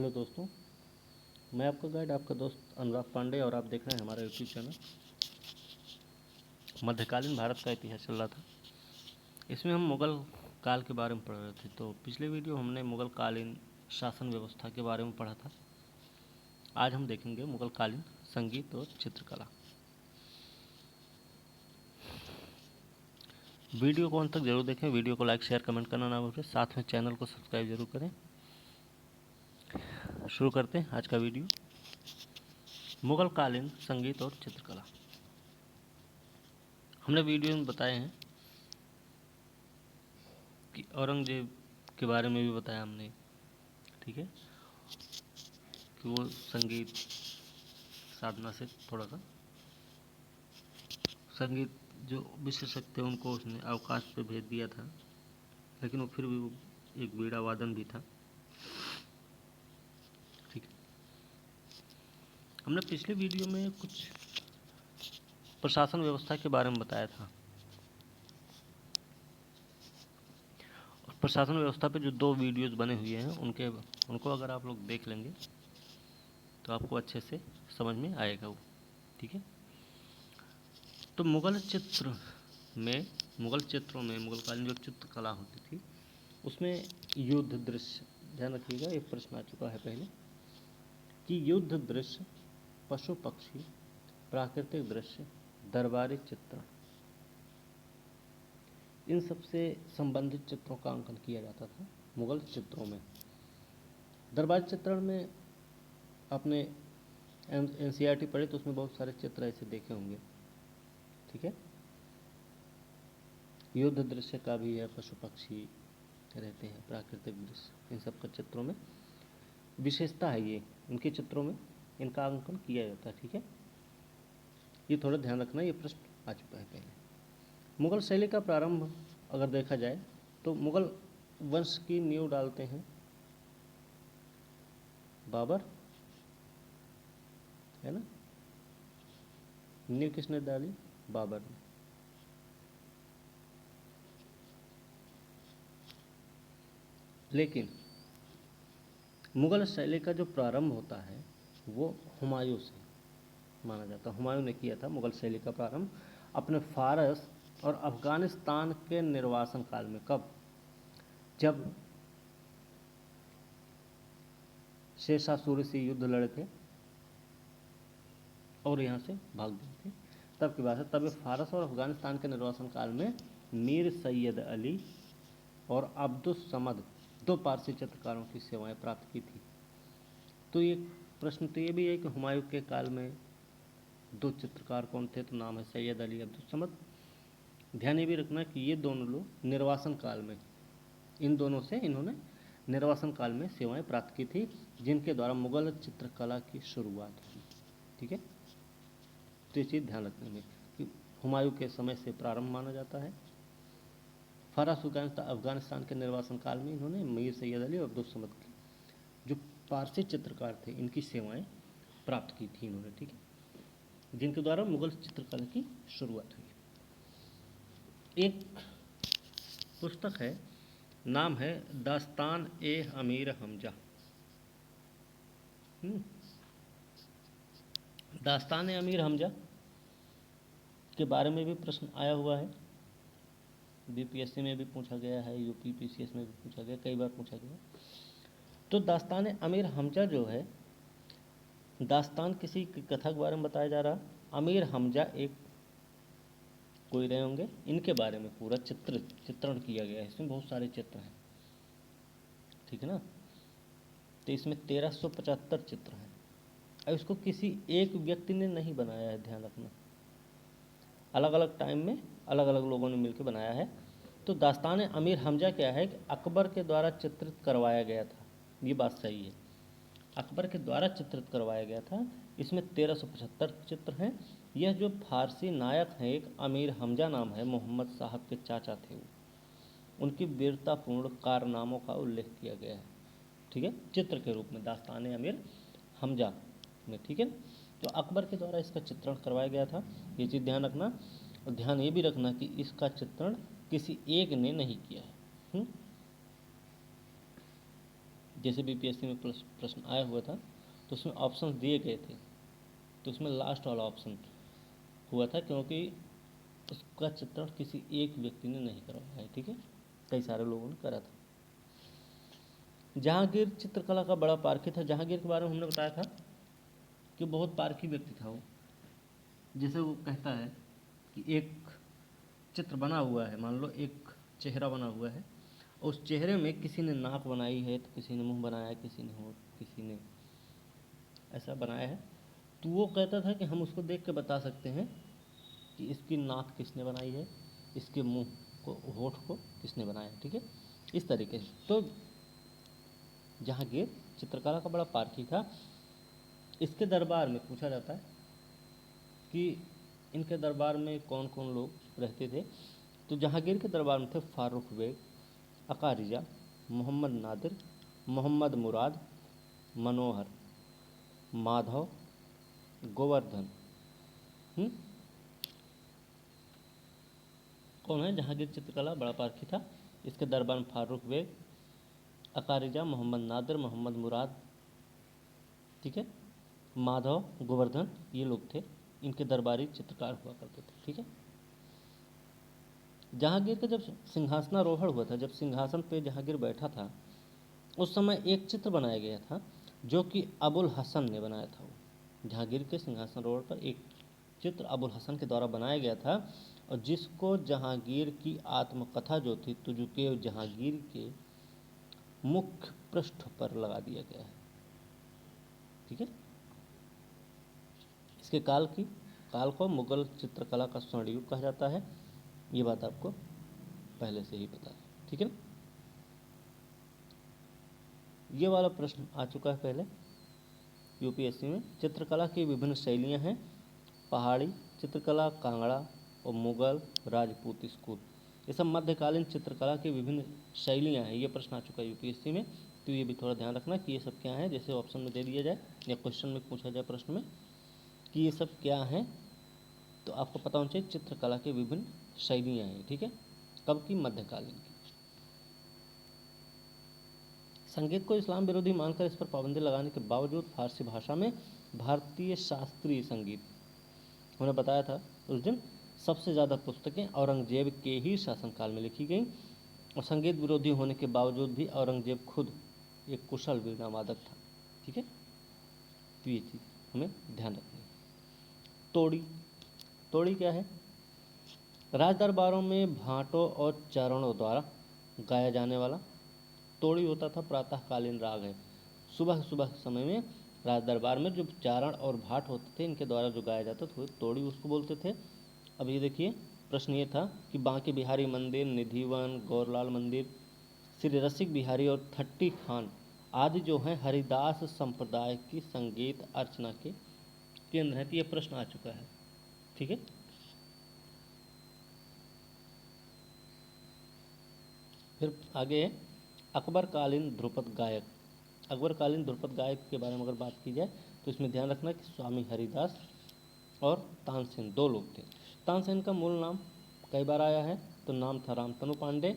Hello दोस्तों, मैं आपका गाइड आपका दोस्त अनुराग पांडे और आप देख रहे हैं हमारा यूट्यूब चैनल। मध्यकालीन भारत का इतिहास चल रहा था। इसमें हम मुग़ल काल के बारे में पढ़ रहे थे। तो पिछले वीडियो हमने मुग़ल कालीन शासन व्यवस्था के बारे में पढ़ा था। आज हम देखेंगे मुग़ल कालीन संगीत और चित्रकला। वीडियो को अंत तक जरूर देखें। वीडियो को लाइक शेयर कमेंट करना ना भूलें। साथ में चैनल को सब्सक्राइब जरूर करें। शुरू करते हैं आज का वीडियो। मुग़ल कालीन संगीत और चित्रकला। हमने वीडियो में बताए हैं कि औरंगजेब के बारे में भी बताया हमने, ठीक है, कि वो संगीत साधना से थोड़ा सा संगीत जो विशेषज्ञ थे उनको उसने अवकाश पे भेज दिया था, लेकिन वो फिर भी वो एक वीणा वादन भी था। ठीक है, हमने पिछले वीडियो में कुछ प्रशासन व्यवस्था के बारे में बताया था और प्रशासन व्यवस्था पे जो 2 वीडियोस बने हुए हैं उनको अगर आप लोग देख लेंगे तो आपको अच्छे से समझ में आएगा वो। ठीक है, तो मुग़ल चित्रों में मुग़लकालीन जो चित्रकला होती थी उसमें युद्ध दृश्य, ध्यान रखिएगा, एक प्रश्न आ चुका है पहले कि युद्ध दृश्य, पशु पक्षी, प्राकृतिक दृश्य, दरबारी चित्रण, इन सब से संबंधित चित्रों का अंकन किया जाता था मुग़ल चित्रों में। दरबारी चित्रण में आपने NCERT पढ़े तो उसमें बहुत सारे चित्र ऐसे देखे होंगे। ठीक है, युद्ध दृश्य का भी है, पशु पक्षी रहते हैं, प्राकृतिक दृश्य, इन सब का चित्रों में विशेषता है। ये इनके चित्रों में इनका अंकन किया जाता है। ठीक है, ये थोड़ा ध्यान रखना, ये प्रश्न आ चुका है पहले। मुग़ल शैली का प्रारंभ अगर देखा जाए तो मुग़ल वंश की नींव डालते हैं बाबर, है ना। नींव किसने डाली? बाबर ने। लेकिन मुग़ल शैली का जो प्रारंभ होता है वो हुमायूं से माना जाता है। हुमायूं ने किया था मुग़ल शैली का प्रारंभ अपने फारस और अफ़गानिस्तान के निर्वासन काल में। कब? जब शेरशाह सूरी से युद्ध लड़े थे और यहाँ से भाग गए थे, तब की बात है। तब फारस और अफ़गानिस्तान के निर्वासन काल में मीर सैयद अली और अब्दुस समद 2 पारसी चित्रकारों की सेवाएं प्राप्त की थी। तो ये प्रश्न तो ये भी है कि हुमायूं के काल में 2 चित्रकार कौन थे? तो नाम है सैयद अली, अब्दुस समद। ध्यान ये भी रखना कि ये दोनों लोग निर्वासन काल में, इन दोनों से इन्होंने निर्वासन काल में सेवाएं प्राप्त की थी, जिनके द्वारा मुग़ल चित्रकला की शुरुआत हुई। ठीक है, तो ये चीज़ ध्यान रखने में कि हुमायूं के समय से प्रारंभ माना जाता है। फारस अफगानिस्तान के निर्वासन काल में इन्होंने मीर सैयद अली और अब्दुस समद की, जो पारसी चित्रकार थे, इनकी सेवाएं प्राप्त की थी इन्होंने। ठीक है, जिनके द्वारा मुग़ल चित्रकला की शुरुआत हुई। एक पुस्तक है, नाम है दास्तान ए अमीर हमजा। दास्तान ए अमीर हमजा के बारे में भी प्रश्न आया हुआ है। BPSC में भी पूछा गया है, UPPCS में भी पूछा गया, कई बार पूछा गया। तो दास्तान ए अमीर हमजा जो है, दास्तान किसी की कथा के बारे में बताया जा रहा। अमीर हमजा एक कोई रहे होंगे, इनके बारे में पूरा चित्रण किया गया है। इसमें बहुत सारे चित्र हैं, ठीक है ना। तो इसमें 1375 चित्र हैं। अब इसको किसी एक व्यक्ति ने नहीं बनाया है, ध्यान रखना, अलग अलग टाइम में अलग अलग लोगों ने मिलकर बनाया है। तो दास्तान अमीर हमजा क्या है कि अकबर के द्वारा चित्रित करवाया गया था, ये बात सही है, अकबर के द्वारा चित्रित करवाया गया था। इसमें 1375 चित्र हैं। यह जो फारसी नायक हैं, एक अमीर हमजा नाम है, मोहम्मद साहब के चाचा थे वो, उनकी वीरतापूर्ण कारनामों का उल्लेख किया गया है। ठीक है, चित्र के रूप में दास्तान अमीर हमजा में। ठीक है, तो अकबर के द्वारा इसका चित्रण करवाया गया था, ये चीज़ ध्यान रखना। और ध्यान ये भी रखना कि इसका चित्रण किसी एक ने नहीं किया है। जैसे बीपीएससी में प्रश्न आया हुआ था तो उसमें ऑप्शन दिए गए थे, तो उसमें लास्ट वाला ऑप्शन हुआ था, क्योंकि उसका चित्रण किसी एक व्यक्ति ने नहीं करवाया है, ठीक है, कई सारे लोगों ने करा था। जहांगीर चित्रकला का बड़ा पारखी था। जहांगीर के बारे में हमने बताया था कि बहुत पारखी व्यक्ति था वो। जैसे वो कहता है कि एक चित्र बना हुआ है, मान लो एक चेहरा बना हुआ है, उस चेहरे में किसी ने नाक बनाई है, तो किसी ने मुंह बनाया है, किसी ने होंठ, किसी ने ऐसा बनाया है, तो वो कहता था कि हम उसको देख के बता सकते हैं कि इसकी नाक किसने बनाई है, इसके मुंह को, होठ को किसने बनाया है, ठीक है, इस तरीके से। तो जहांगीर चित्रकला का बड़ा पारखी था। इसके दरबार में पूछा जाता है कि इनके दरबार में कौन कौन लोग रहते थे। तो जहांगीर के दरबार में थे फारूक बेग, अकारिजा, मोहम्मद नादिर, मोहम्मद मुराद, मनोहर, माधव, गोवर्धन। कौन है? जहांगीर चित्रकला बड़ा पारखी था। इसके दरबार में फारूक बेग, अकारिजा, मोहम्मद नादिर, मोहम्मद मुराद, ठीक है, माधव, गोवर्धन, ये लोग थे, इनके दरबारी चित्रकार हुआ करते थे, ठीक है। जहांगीर का जब सिंहासनारोहण हुआ था, जब सिंहासन पे जहांगीर बैठा था, उस समय एक चित्र बनाया गया था जो कि अबुल हसन ने बनाया था। वो जहांगीर के सिंहासनारोहण पर एक चित्र अबुल हसन के द्वारा बनाया गया था, और जिसको जहांगीर की आत्मकथा जो थी तुजुके जहांगीर के मुख्य पृष्ठ पर लगा दिया गया है, ठीक है। इसके काल को मुगल चित्रकला का स्वर्ण युग कहा जाता है। ये बात आपको पहले से ही पता है, ठीक है ना। ये वाला प्रश्न आ चुका है पहले यूपीएससी में। चित्रकला की विभिन्न शैलियां हैं, पहाड़ी चित्रकला, कांगड़ा और मुगल राजपूत स्कूल। ये सब मध्यकालीन चित्रकला की विभिन्न शैलियां हैं। ये प्रश्न आ चुका है यूपीएससी में, तो ये भी थोड़ा ध्यान रखना कि ये सब क्या है। जैसे ऑप्शन में दे दिया जाए या क्वेश्चन में पूछा जाए प्रश्न में कि ये सब क्या है, तो आपको पता होना चाहिए चित्रकला की विभिन्न शैलियाँ हैं, ठीक है। कब की? मध्यकालीन की। संगीत को इस्लाम विरोधी मानकर इस पर पाबंदी लगाने के बावजूद फारसी भाषा में भारतीय शास्त्रीय संगीत, उन्होंने बताया था उस दिन, सबसे ज़्यादा पुस्तकें औरंगजेब के ही शासनकाल में लिखी गईं, और संगीत विरोधी होने के बावजूद भी औरंगजेब खुद एक कुशल वीणा वादक था, ठीक है। तो ये चीज़ हमें ध्यान रखनी है। तोड़ी क्या है? राज दरबारों में भाटों और चरणों द्वारा गाया जाने वाला तोड़ी होता था। प्रातःकालीन राग है। सुबह सुबह समय में राज दरबार में जो चारण और भाट होते थे, इनके द्वारा जो गाया जाता था तोड़ी उसको बोलते थे। अब ये देखिए प्रश्न ये था कि बांके बिहारी मंदिर, निधिवन, गौरलाल मंदिर, श्री रसिक बिहारी और थट्टी खान आदि जो हैं हरिदास संप्रदाय की संगीत अर्चना के केंद्र हैं। तो ये प्रश्न आ चुका है, ठीक है। फिर आगे अकबरकालीन ध्रुपद गायक। अकबरकालीन ध्रुपद गायक के बारे में अगर बात की जाए तो इसमें ध्यान रखना कि स्वामी हरिदास और तानसेन दो लोग थे। तानसेन का मूल नाम कई बार आया है, तो नाम था रामतनु पांडे।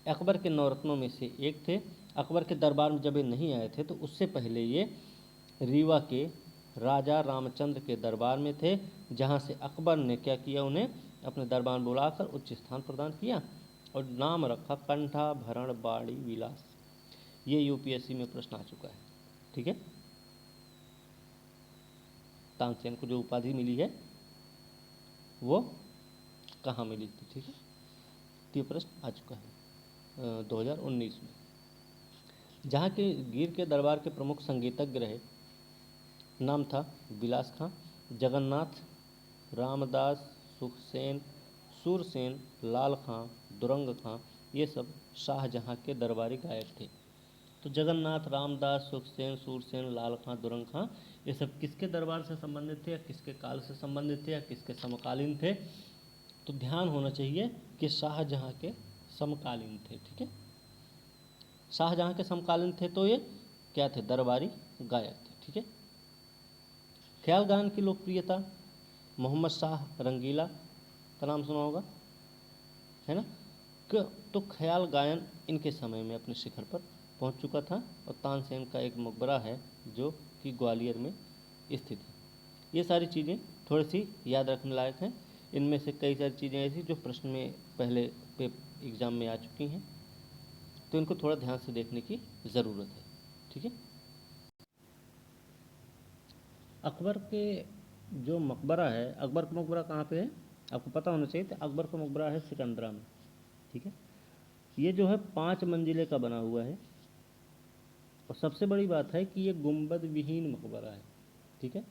अकबर के नवरत्नों में से एक थे। अकबर के दरबार में जब ये नहीं आए थे तो उससे पहले ये रीवा के राजा रामचंद्र के दरबार में थे, जहाँ से अकबर ने क्या किया, उन्हें अपने दरबार में बुलाकर उच्च स्थान प्रदान किया और नाम रखा कंठा भरण बाड़ी विलास। ये यूपीएससी में प्रश्न आ चुका है, ठीक है। तानसेन को जो उपाधि मिली है वो कहाँ मिली थी, ठीक है। तो ये प्रश्न आ चुका है 2019 में। जहाँ के गिर के दरबार के प्रमुख संगीतज्ञ रहे, नाम था विलास खां, जगन्नाथ, रामदास, सुखसेन, सूरसेन, लाल खां, दुरंग खां, ये सब शाहजहाँ के दरबारी गायक थे। तो जगन्नाथ, रामदास, सुखसेन, सूरसेन, लाल खां, दुरंग खां, ये सब किसके दरबार से संबंधित थे या किसके काल से संबंधित थे या किसके समकालीन थे? तो ध्यान होना चाहिए कि शाहजहाँ के समकालीन थे, ठीक है। शाहजहाँ के समकालीन थे तो ये क्या थे? दरबारी गायक थे, ठीक है। ख्याल गान की लोकप्रियता, मोहम्मद शाह रंगीला का नाम सुना होगा, है ना। तो ख्याल गायन इनके समय में अपने शिखर पर पहुंच चुका था, और तानसेन का एक मकबरा है जो कि ग्वालियर में स्थित है। ये सारी चीज़ें थोड़ी सी याद रखने लायक हैं। इनमें से कई सारी चीज़ें ऐसी जो प्रश्न में पहले एग्ज़ाम में आ चुकी हैं, तो इनको थोड़ा ध्यान से देखने की ज़रूरत है। ठीक है। अकबर के जो मकबरा है, अकबर का मकबरा कहाँ पे है आपको पता होना चाहिए। तो अकबर का मकबरा है सिकंदरा में। ठीक है। ये जो है 5 मंजिले का बना हुआ है, और सबसे बड़ी बात है कि ये गुंबद विहीन मकबरा है। ठीक है।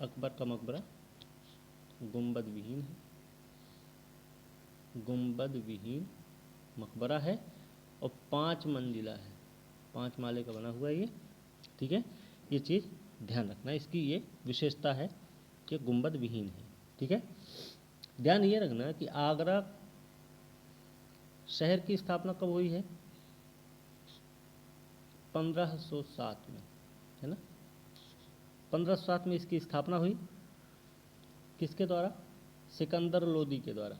अकबर का मकबरा गुंबद विहीन है, गुंबद विहीन मकबरा है, और 5 मंजिला है, 5 माले का बना हुआ है ये। ठीक है। ये चीज़ ध्यान रखना, इसकी ये विशेषता है कि गुंबद विहीन है। ठीक है। ध्यान ये रखना कि आगरा शहर की स्थापना कब हुई है? 1507 में, है ना। 1507 में इसकी स्थापना हुई। किसके द्वारा? सिकंदर लोदी के द्वारा।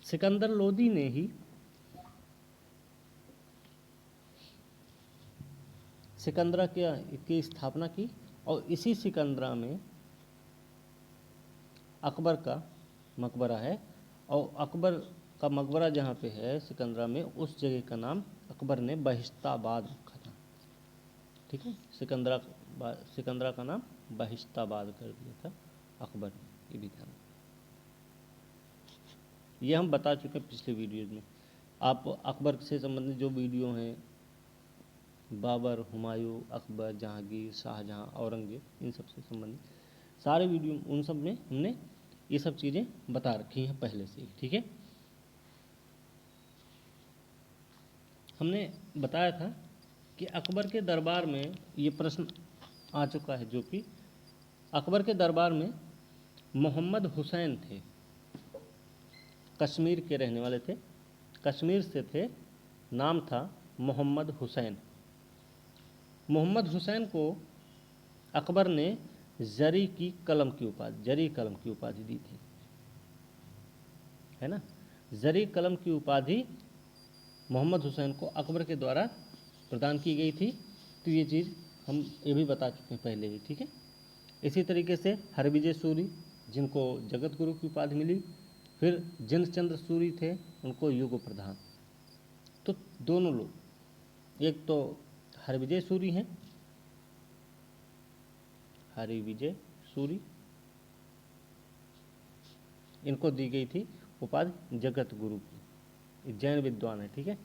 सिकंदर लोदी ने ही सिकंदरा की स्थापना की, और इसी सिकंदरा में अकबर का मकबरा है, और अकबर का मकबरा जहाँ पे है सिकंदरा में, उस जगह का नाम अकबर ने बहिश्ताबाद रखा था। ठीक है। सिकंदरा का नाम बहिश्ताबाद कर दिया था अकबर ने, ये भी ध्यान। ये हम बता चुके हैं पिछले वीडियोज में। आप अकबर से संबंधित जो वीडियो हैं, बाबर, हुमायूं, अकबर, जहांगीर, शाहजहां, औरंगजेब, इन सब से संबंधित सारे वीडियो, उन सब में हमने ये सब चीज़ें बता रखी हैं पहले से ही। ठीक है। हमने बताया था कि अकबर के दरबार में ये प्रश्न आ चुका है, जो कि अकबर के दरबार में मोहम्मद हुसैन थे, कश्मीर के रहने वाले थे, कश्मीर से थे, नाम था मोहम्मद हुसैन। मोहम्मद हुसैन को अकबर ने जरी कलम की उपाधि दी थी, है ना। जरी कलम की उपाधि मोहम्मद हुसैन को अकबर के द्वारा प्रदान की गई थी। तो ये चीज़ हम ये भी बता चुके हैं पहले ही। ठीक है। इसी तरीके से हरविजय सूरी, जिनको जगत गुरु की उपाधि मिली, फिर जिनचंद्र सूरी थे, उनको युग प्रधान। तो दोनों लोग, एक तो हरविजय सूरी हैं, हरिविजय सूरी, इनको दी गई थी उपाधि जगत गुरु की। जैन विद्वान है। ठीक है।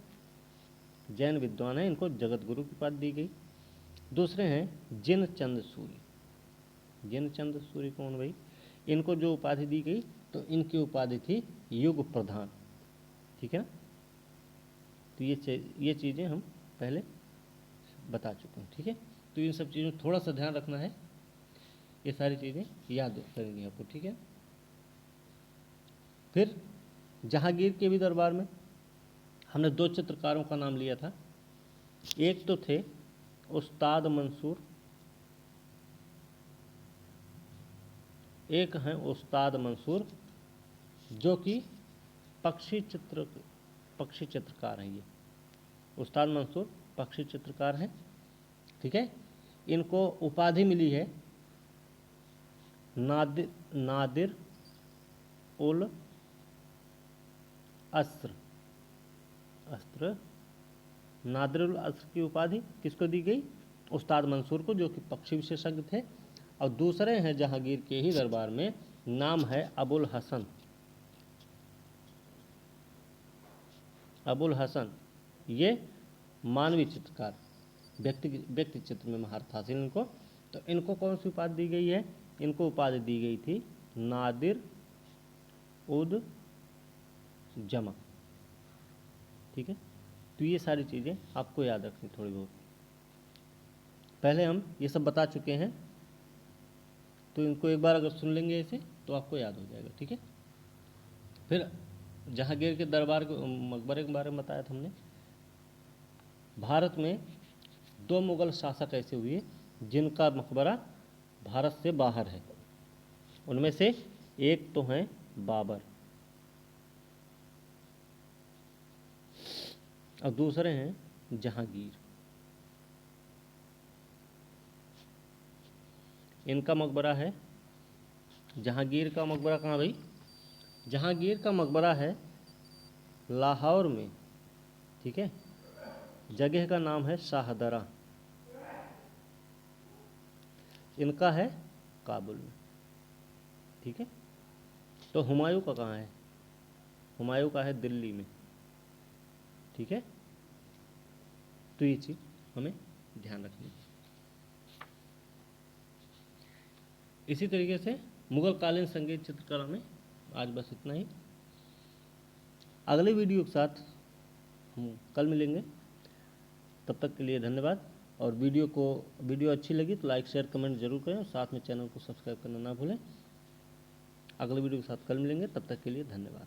जैन विद्वान है, इनको जगत गुरु की उपाधि दी गई। दूसरे हैं जिनचंद सूरी। जिनचंद सूरी कौन भाई? इनको जो उपाधि दी गई, तो इनकी उपाधि थी युग प्रधान। ठीक है ना। तो ये चीज़ें हम पहले बता चुके हैं। ठीक है। तो इन सब चीज़ों में थोड़ा सा ध्यान रखना है, ये सारी चीज़ें याद करेंगे आपको। ठीक है। फिर जहांगीर के भी दरबार में हमने 2 चित्रकारों का नाम लिया था। एक तो थे उस्ताद मंसूर, एक हैं उस्ताद मंसूर, जो कि पक्षी चित्रकार हैं। ये उस्ताद मंसूर पक्षी चित्रकार हैं। ठीक है। इनको उपाधि मिली है नादिर उल अस्र। नादिर उल अस्र की उपाधि किसको दी गई? उस्ताद मंसूर को, जो कि पक्षी विशेषज्ञ थे। और दूसरे हैं जहांगीर के ही दरबार में, नाम है अबुल हसन। अबुल हसन ये मानवीय चित्रकार, व्यक्ति चित्र में महारत हासिल इनको। तो इनको कौन सी उपाधि दी गई है? इनको उपाधि दी गई थी नादिर उद जमा। ठीक है। तो ये सारी चीज़ें आपको याद रखनी थोड़ी बहुत, पहले हम ये सब बता चुके हैं, तो इनको एक बार अगर सुन लेंगे इसे, तो आपको याद हो जाएगा। ठीक है। फिर जहांगीर के दरबार के मकबरे के बारे में बताया था हमने। भारत में 2 मुगल शासक ऐसे हुए जिनका मकबरा भारत से बाहर है। उनमें से एक तो हैं बाबर, और दूसरे हैं जहांगीर। इनका मकबरा है, जहांगीर का मकबरा कहाँ भाई? जहांगीर का मकबरा है लाहौर में, ठीक है। जगह का नाम है शाहदरा। इनका है काबुल में, ठीक है। तो हुमायूं का कहाँ है? हुमायूं का है दिल्ली में, ठीक है। तो ये चीज़ हमें ध्यान रखनी है। इसी तरीके से मुगल कालीन संगीत चित्रकला में आज बस इतना ही। अगले वीडियो के साथ हम कल मिलेंगे, तब तक के लिए धन्यवाद। और वीडियो अच्छी लगी तो लाइक शेयर कमेंट जरूर करें और साथ में चैनल को सब्सक्राइब करना ना भूलें। अगले वीडियो के साथ कल मिलेंगे, तब तक के लिए धन्यवाद।